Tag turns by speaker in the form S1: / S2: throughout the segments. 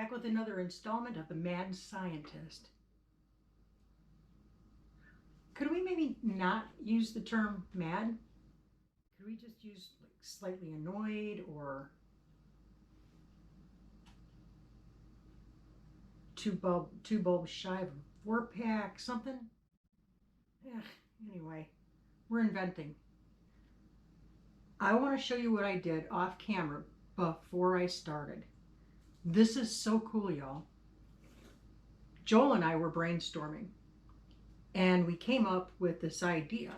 S1: back with another installment of the Mad Scientist. Could we maybe not use the term mad? Could we just use like slightly annoyed or two bulbs shy of a 4-pack, something? Anyway, we're inventing. I want to show you what I did off camera before I started. This is so cool, y'all. Joel and I were brainstorming, and we came up with this idea.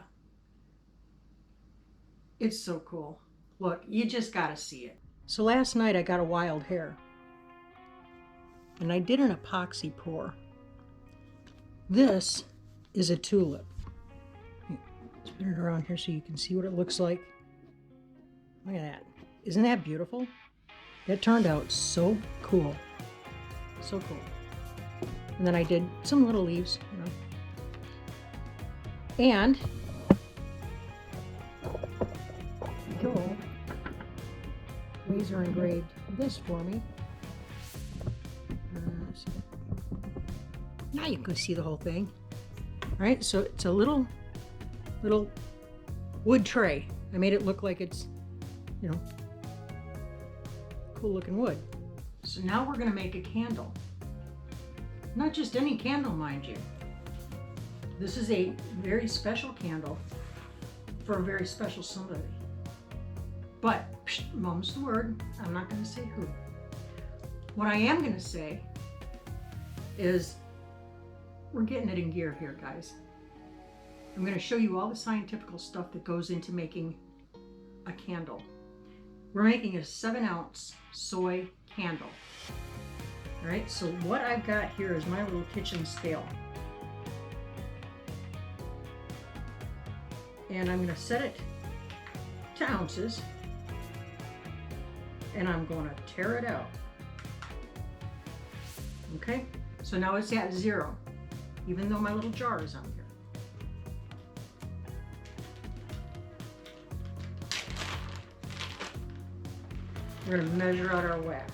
S1: It's so cool. Look, you just gotta see it. So last night I got a wild hair, and I did an epoxy pour. This is a tulip. Spin it around here so you can see what it looks like. Look at that. Isn't that beautiful? That turned out so cool. So cool. And then I did some little leaves, you know. And Joel laser engraved this for me. Now you can see the whole thing. All right, so it's a little wood tray. I made it look like it's, you know, cool looking wood. So now we're gonna make a candle. Not just any candle, mind you. This is a very special candle for a very special somebody. But, mum's the word, I'm not gonna say who. What I am gonna say is we're getting it in gear here, guys. I'm gonna show you all the scientific stuff that goes into making a candle. We're making a 7-ounce soy candle. All right, so what I've got here is my little kitchen scale. And I'm gonna set it to ounces, and I'm gonna tear it out. Okay, so now it's at 0, even though my little jar is on here. We're going to measure out our wax.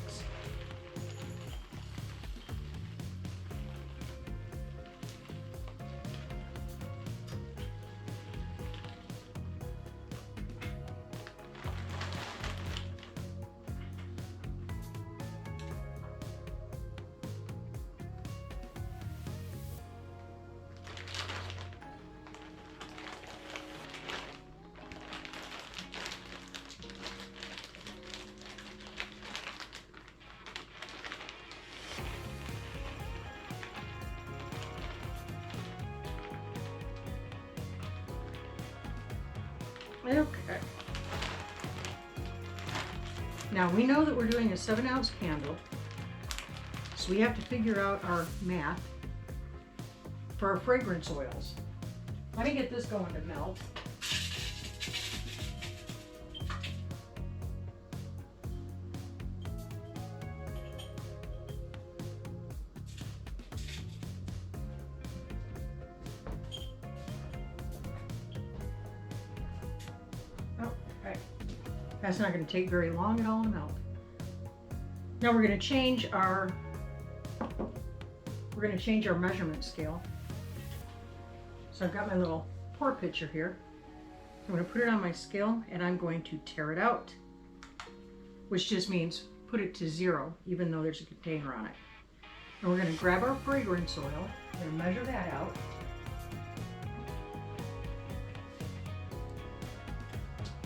S1: Okay. Now we know that we're doing a 7-ounce candle, so we have to figure out our math for our fragrance oils. Let me get this going to melt. That's not going to take very long at all to melt. Now we're going to change our measurement scale. So I've got my little pour pitcher here. I'm going to put it on my scale and I'm going to tear it out, which just means put it to 0, even though there's a container on it. And we're going to grab our fragrance oil. We're going to measure that out.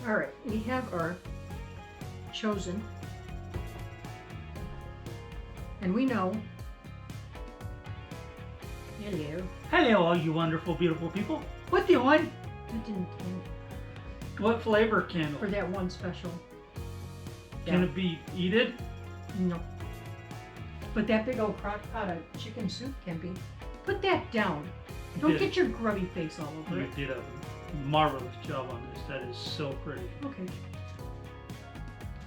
S1: All right, we have our chosen, and we know. Hello.
S2: Hello, all you wonderful, beautiful people.
S1: What the one? I didn't
S2: What flavor candle?
S1: for that one special.
S2: Can it be eaten?
S1: No. But that big old crock pot of chicken soup can be. Put that down. Don't get your grubby face all over
S2: You
S1: it.
S2: did a marvelous job on this. That is so pretty.
S1: Okay.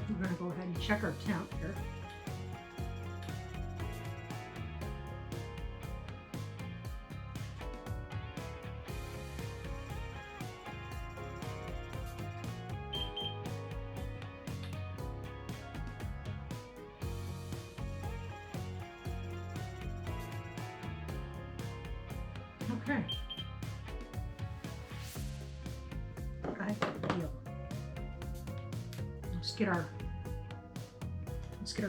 S1: We're going to go ahead and check our temp here. Okay. I feel. Let's get our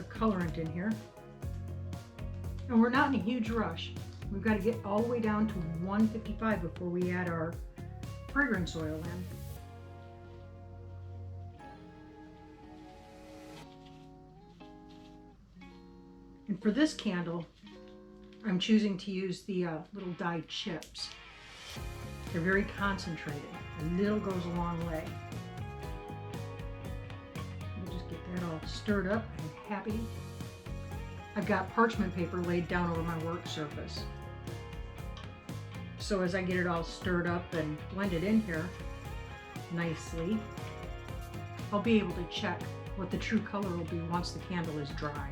S1: colorant in here. And we're not in a huge rush. We've got to get all the way down to 155 before we add our fragrance oil in. And for this candle, I'm choosing to use the little dyed chips. They're very concentrated. A little goes a long way. We'll just get that all stirred up and happy. I've got parchment paper laid down over my work surface. So as I get it all stirred up and blended in here nicely, I'll be able to check what the true color will be once the candle is dry.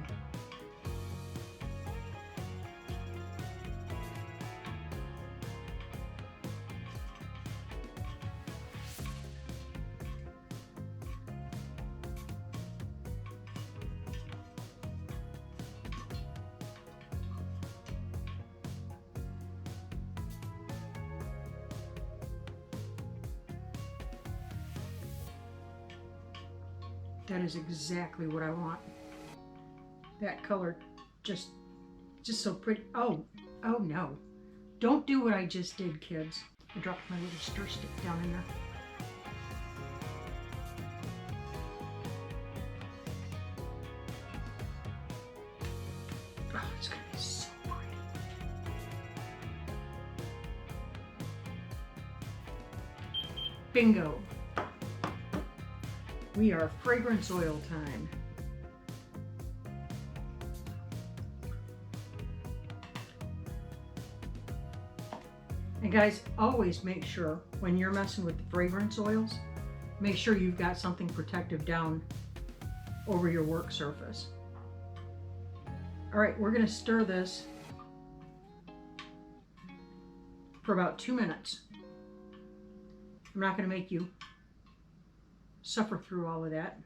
S1: That is exactly what I want. That color just so pretty. Oh no. Don't do what I just did, kids. I dropped my little stir stick down in there. Oh, it's gonna be so pretty. Bingo. We are fragrance oil time. And guys, always make sure when you're messing with the fragrance oils, make sure you've got something protective down over your work surface. All right, we're gonna stir this for about 2 minutes. I'm not gonna make you suffer through all of that.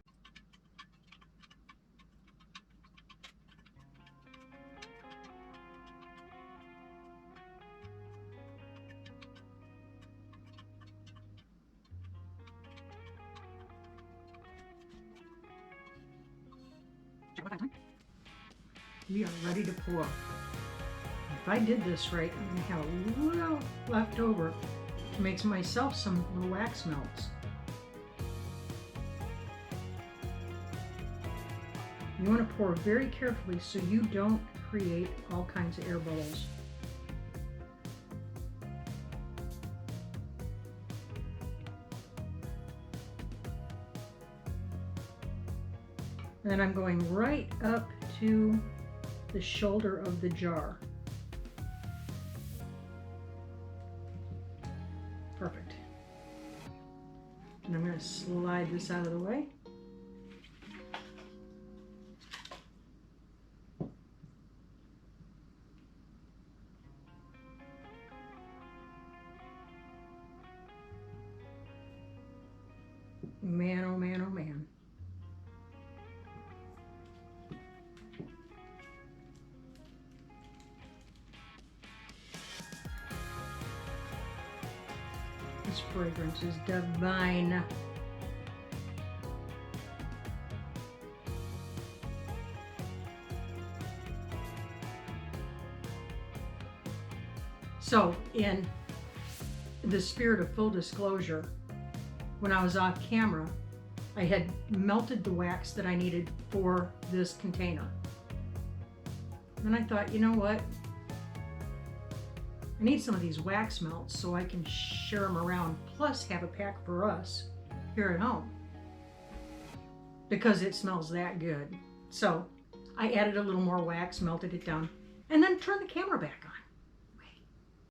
S1: We are ready to pour. If I did this right, I'm gonna have a little left over to make myself some little wax melts. You want to pour very carefully so you don't create all kinds of air bubbles. And then I'm going right up to the shoulder of the jar. Perfect. And I'm going to slide this out of the way. Man, oh man, oh man. This fragrance is divine. So, in the spirit of full disclosure, when I was off camera, I had melted the wax that I needed for this container. Then I thought, you know what? I need some of these wax melts so I can share them around, plus have a pack for us here at home, because it smells that good. So I added a little more wax, melted it down, and then turned the camera back on.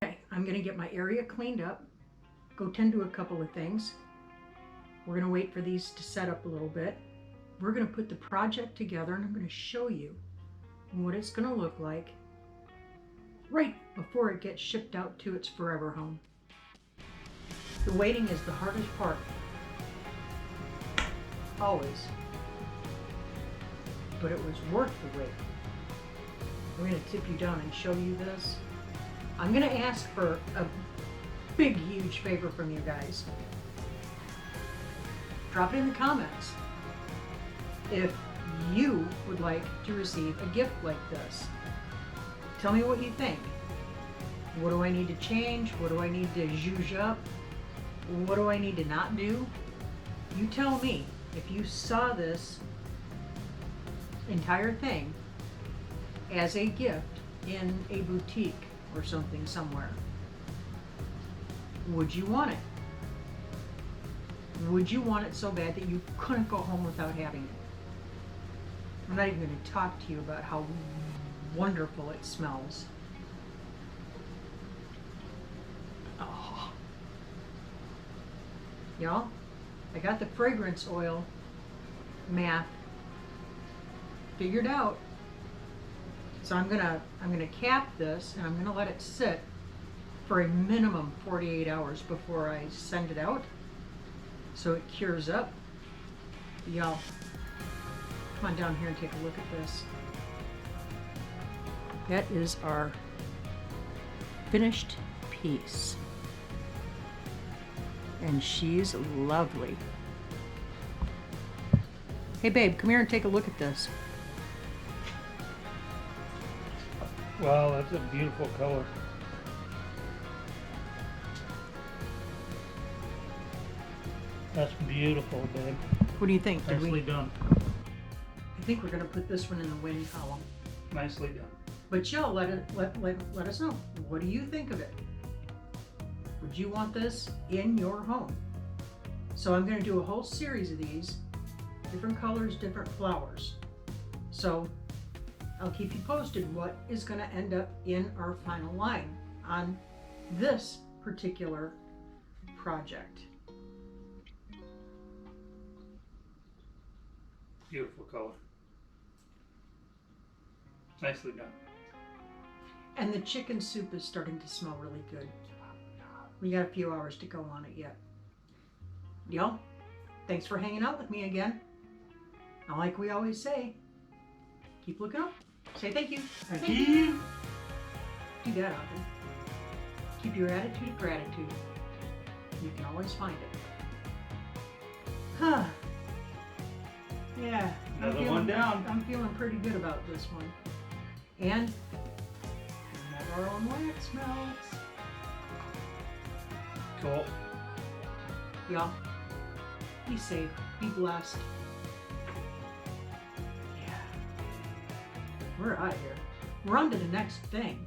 S1: Okay, I'm gonna get my area cleaned up, go tend to a couple of things. We're gonna wait for these to set up a little bit. We're gonna put the project together, and I'm gonna show you what it's gonna look like right before it gets shipped out to its forever home. The waiting is the hardest part. Always. But it was worth the wait. I'm gonna tip you down and show you this. I'm gonna ask for a big, huge favor from you guys. Drop it in the comments if you would like to receive a gift like this. Tell me what you think. What do I need to change? What do I need to zhuzh up? What do I need to not do? You tell me. If you saw this entire thing as a gift in a boutique or something somewhere, would you want it? Would you want it so bad that you couldn't go home without having it? I'm not even going to talk to you about how wonderful it smells. Oh. Y'all, I got the fragrance oil math figured out. So I'm gonna cap this and I'm gonna let it sit for a minimum 48 hours before I send it out, so it cures up. Y'all, come on down here and take a look at this. That is our finished piece. And she's lovely. Hey babe, come here and take a look at this.
S2: Wow, that's a beautiful color. That's beautiful, babe.
S1: What do you think?
S2: Nicely done.
S1: I think we're gonna put this one in the win column.
S2: Nicely done.
S1: But y'all let us know. What do you think of it? Would you want this in your home? So I'm gonna do a whole series of these, different colors, different flowers. So I'll keep you posted what is gonna end up in our final line on this particular project.
S2: Beautiful color. Nicely done.
S1: And the chicken soup is starting to smell really good. We got a few hours to go on it yet. Y'all, thanks for hanging out with me again. Now, like we always say, keep looking up. Say thank you.
S2: Thank you.
S1: Do that often. Keep your attitude of gratitude. You can always find it. Huh. Yeah.
S2: Another one down.
S1: I'm feeling pretty good about this one. And we have our own wax melts.
S2: Cool.
S1: Y'all, be safe, be blessed. Yeah. We're out of here. We're on to the next thing.